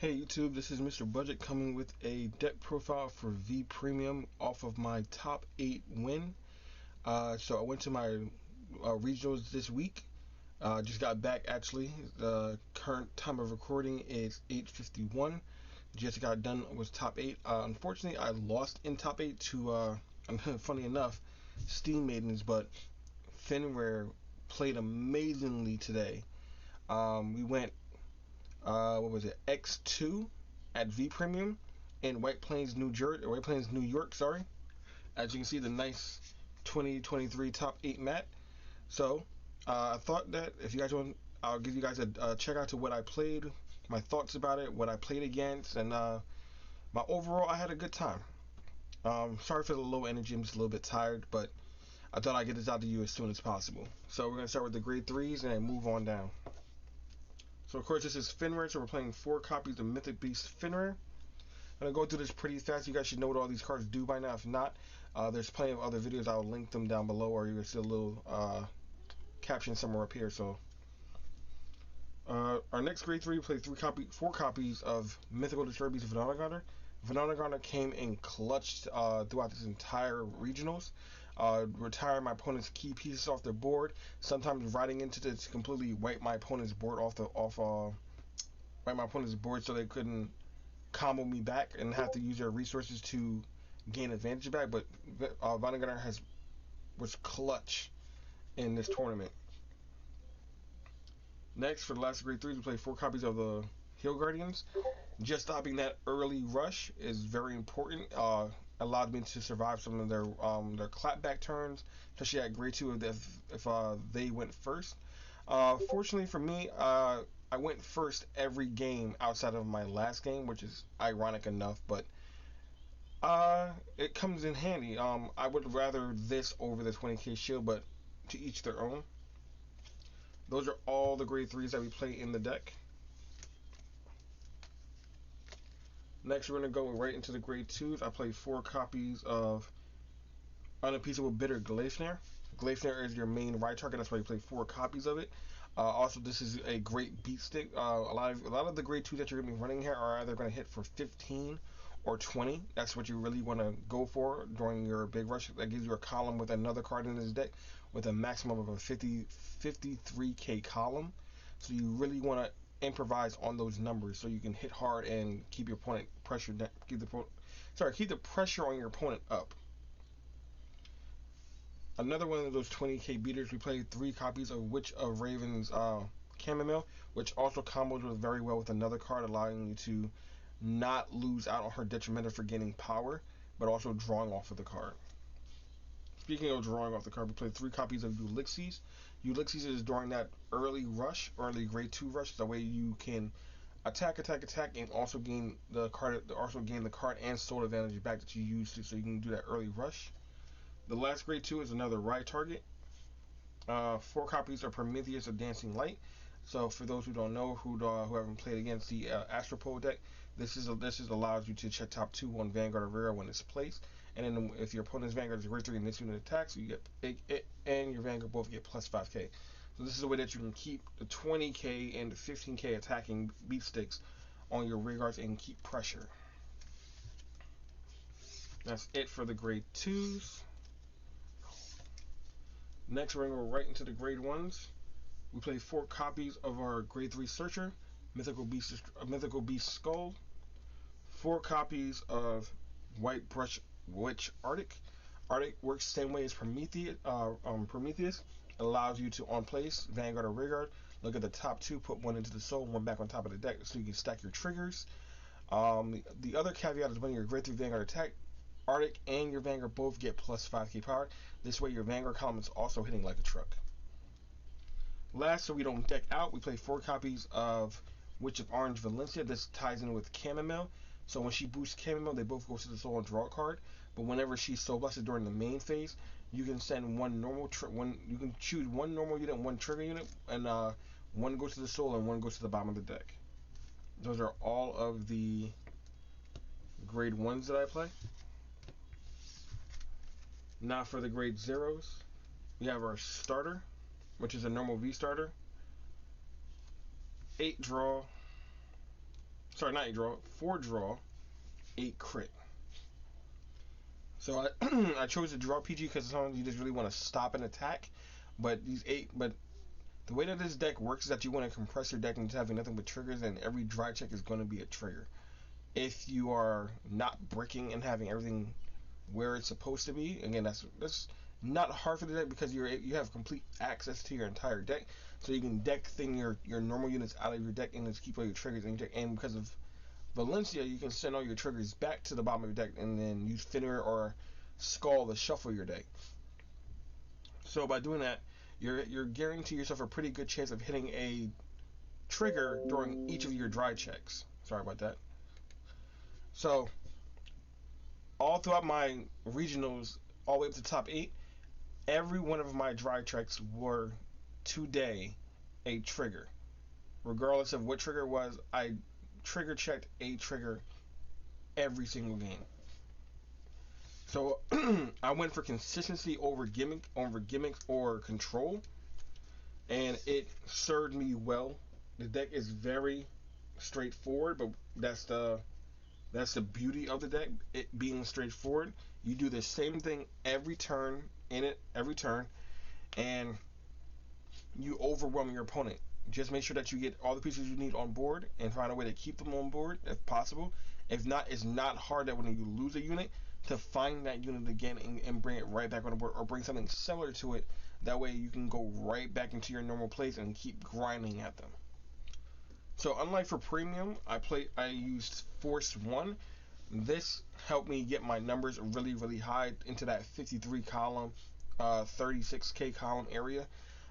Hey YouTube, this is Mr. Budget coming with a deck profile for V Premium off of my top 8 win. So I went to my regionals this week. Just got back actually. The current time of recording is 8:51. Just got done with top 8. Unfortunately, I lost in top 8 to, funny enough, Steam Maidens, but Fenrir played amazingly today. We went what was it, X2 at V Premium in White Plains, New York, sorry. As you can see, the nice 2023 top 8 mat. So I thought that if you guys want, I'll give you guys a check out to what I played, my thoughts about it, what I played against, and my overall. I had a good time. Sorry for the low energy, I'm just a little bit tired, but I thought I'd get this out to you as soon as possible. So we're gonna start with the grade 3s and then move on down. So of course this is Fenrir, so we're playing 4 copies of Mythic Beast Fenrir. I'm going to go through this pretty fast. You guys should know what all these cards do by now. If not, there's plenty of other videos. I'll link them down below, or you can see a little caption somewhere up here. So our next grade 3, we play 4 copies of Mythical Destroyer Beast Vananagarner. Vananagarner came in clutch throughout this entire regionals. Retire my opponent's key pieces off their board. Sometimes riding into this to completely wipe my opponent's board wipe my opponent's board so they couldn't combo me back and have to use their resources to gain advantage back. But Vananagarner was clutch in this tournament. Next, for the last grade 3s, we play 4 copies of the Hill Guardians. Just stopping that early rush is very important. Allowed me to survive some of their clapback turns, especially at grade 2 if they went first. Fortunately for me, I went first every game outside of my last game, which is ironic enough, but it comes in handy. I would rather this over the 20k shield, but to each their own. Those are all the grade 3s that we play in the deck. Next, we're going to go right into the grade 2s. I play 4 copies of Unappeasable Bitter Gleipnir. Gleipnir is your main ride target. That's why you play 4 copies of it. Also, this is a great beat stick. A lot of the grade 2s that you're going to be running here are either going to hit for 15 or 20. That's what you really want to go for during your big rush. That gives you a column with another card in this deck with a maximum of a 53k column. So you really want to improvise on those numbers so you can hit hard and keep your opponent pressured down, keep the pressure on your opponent up. Another one of those 20k beaters, we played 3 copies of Witch of Raven's Chamomile, which also combos with very well with another card, allowing you to not lose out on her detrimental for gaining power, but also drawing off of the card. Speaking of drawing off the card, we played 3 copies of Ulysses. Ulysses is during that early grade 2 rush. That way you can attack, and also gain the card, and soul advantage back that you used so you can do that early rush. The last grade 2 is another ride target. 4 copies of Prometheus of Dancing Light. So for those who don't know, who haven't played against the Astropole deck, this allows you to check top 2 on Vanguard or Rare when it's placed, and then if your opponent's Vanguard is grade 3 and this unit attacks, you get it and your Vanguard both get plus 5k. So this is a way that you can keep the 20k and 15k attacking beat sticks on your rear guards and keep pressure. That's it for the grade 2s. Next, we're going to go right into the grade 1s. We play 4 copies of our grade 3 Searcher, Mythical Beast Skull, 4 copies of White Brush Witch Arctic. Arctic works the same way as Prometheus. It allows you to on place Vanguard or Rearguard. Look at the top 2, put 1 into the soul, 1 back on top of the deck, so you can stack your triggers. The other caveat is when your grade 3 Vanguard attack, Arctic and your Vanguard both get plus 5k power. This way your Vanguard column is also hitting like a truck. Last, so we don't deck out, we play 4 copies of Witch of Orange Valencia. This ties in with Chamomile. So when she boosts Chamomile, they both go to the soul and draw a card. But whenever she's soul blasted during the main phase, you can send you can choose 1 normal unit and 1 trigger unit, and 1 goes to the soul and 1 goes to the bottom of the deck. Those are all of the grade 1s that I play. Now for the grade 0s, we have our starter, which is a normal V starter. 8 draw, sorry, not 8 draw, 4 draw, 8 crit. So I I chose to draw PG because sometimes you just really want to stop an attack. But the way that this deck works is that you want to compress your deck into having nothing but triggers, and every dry check is going to be a trigger. If you are not bricking and having everything where it's supposed to be, again, that's not hard for the deck because you have complete access to your entire deck, so you can deck thing your normal units out of your deck and just keep all your triggers in your deck. And because of Valencia, you can send all your triggers back to the bottom of your deck and then use Fenrir or Skull to shuffle your deck. So by doing that, you're guaranteeing yourself a pretty good chance of hitting a trigger during each of your dry checks. Sorry about that. So all throughout my regionals, all the way up to the top 8, every one of my dry checks were today a trigger. Regardless of what trigger it was, I trigger checked a trigger every single game. So I went for consistency over gimmicks or control, and it served me well. The deck is very straightforward, but that's the beauty of the deck. It being straightforward, you do the same thing every turn every turn, and you overwhelm your opponent. Just make sure that you get all the pieces you need on board and find a way to keep them on board if possible. If not, it's not hard that when you lose a unit to find that unit again and bring it right back on the board, or bring something similar to it. That way you can go right back into your normal place and keep grinding at them. So unlike for premium, I used Force 1. This helped me get my numbers really high into that 53 column, 36k column area.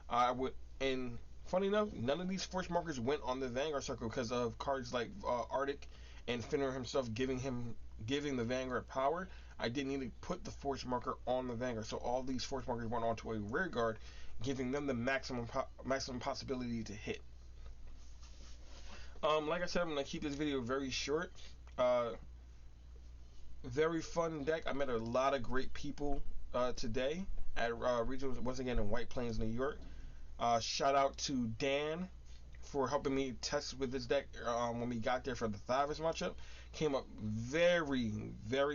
I would, and funny enough, none of these force markers went on the Vanguard circle because of cards like Arctic and Fenrir himself giving the Vanguard power. I didn't need to put the force marker on the Vanguard, so all these force markers went onto a rear guard, giving them the maximum possibility to hit. Like I said, I'm gonna keep this video very short. Uh, Very fun deck. I met a lot of great people today at regionals once again in White Plains, New York. Shout out to Dan for helping me test with this deck when we got there for the Thavis matchup. Came up very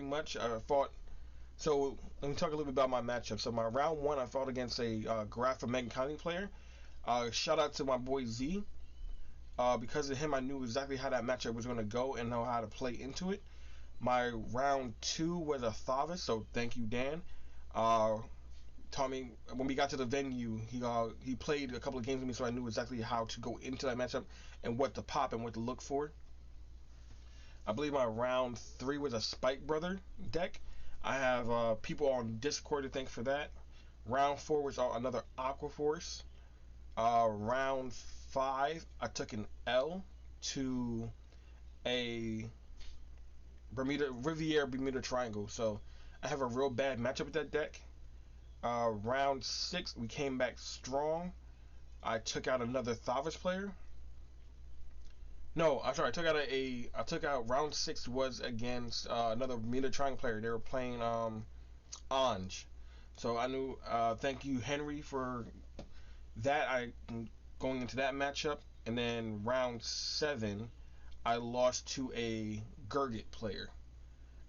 much. I fought. So let me talk a little bit about my matchup. So my round 1, I fought against a Graph of Megan County player. Shout out to my boy Z. Because of him, I knew exactly how that matchup was going to go and know how to play into it. My round 2 was a Thavis, so thank you, Dan. Taught me when we got to the venue. He played a couple of games with me, so I knew exactly how to go into that matchup and what to pop and what to look for. I believe my round 3 was a Spike Brother deck. I have people on Discord to thank for that. Round 4 was another Aqua Force. Round 5, I took an L to a Bermuda Triangle. So I have a real bad matchup with that deck. Round 6, we came back strong. I took out another Thavis player. No, I'm sorry. I took out round 6 was against another Bermuda Triangle player. They were playing Anj. So I knew. Thank you, Henry, for that. I going into that matchup, and then round 7, I lost to a Gurgit player.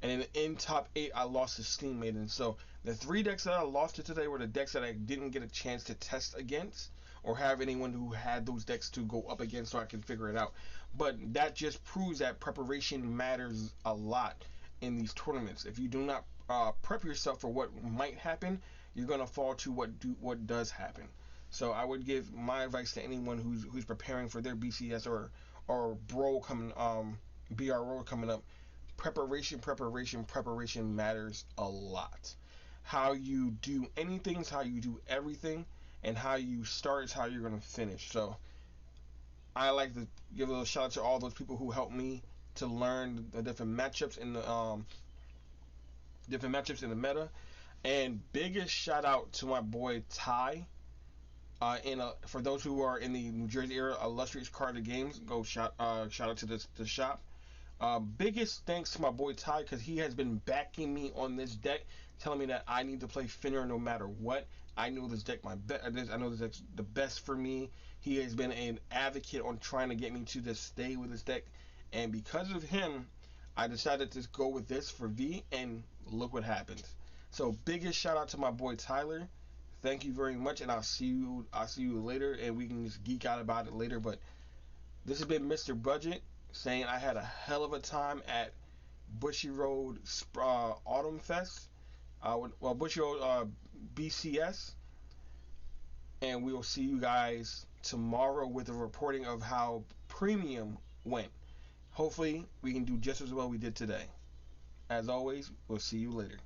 And in top 8, I lost to Steam Maiden. So the 3 decks that I lost to today were the decks that I didn't get a chance to test against or have anyone who had those decks to go up against so I can figure it out. But that just proves that preparation matters a lot in these tournaments. If you do not prep yourself for what might happen, you're gonna fall to what does happen. So I would give my advice to anyone who's preparing for their BCS or BRO BRO coming up. Preparation matters a lot. How you do anything is how you do everything, and how you start is how you're gonna finish. So I like to give a little shout out to all those people who helped me to learn the different matchups in the meta. And biggest shout out to my boy Ty. For those who are in the New Jersey area, Illustrious Card of Games, go shout out to the shop. Biggest thanks to my boy Ty because he has been backing me on this deck, telling me that I need to play Fenrir no matter what. I know this deck I know this deck's the best for me. He has been an advocate on trying to get me to just stay with this deck And because of him, I decided to go with this for V, and look what happens. So biggest shout out to my boy Tyler. Thank you very much, and I'll see you. I'll see you later, and we can just geek out about it later. But this has been Mr. Budget saying I had a hell of a time at Bushy Road Autumn Fest. Bushy Road BCS, and we will see you guys tomorrow with a reporting of how Premium went. Hopefully, we can do just as well we did today. As always, we'll see you later.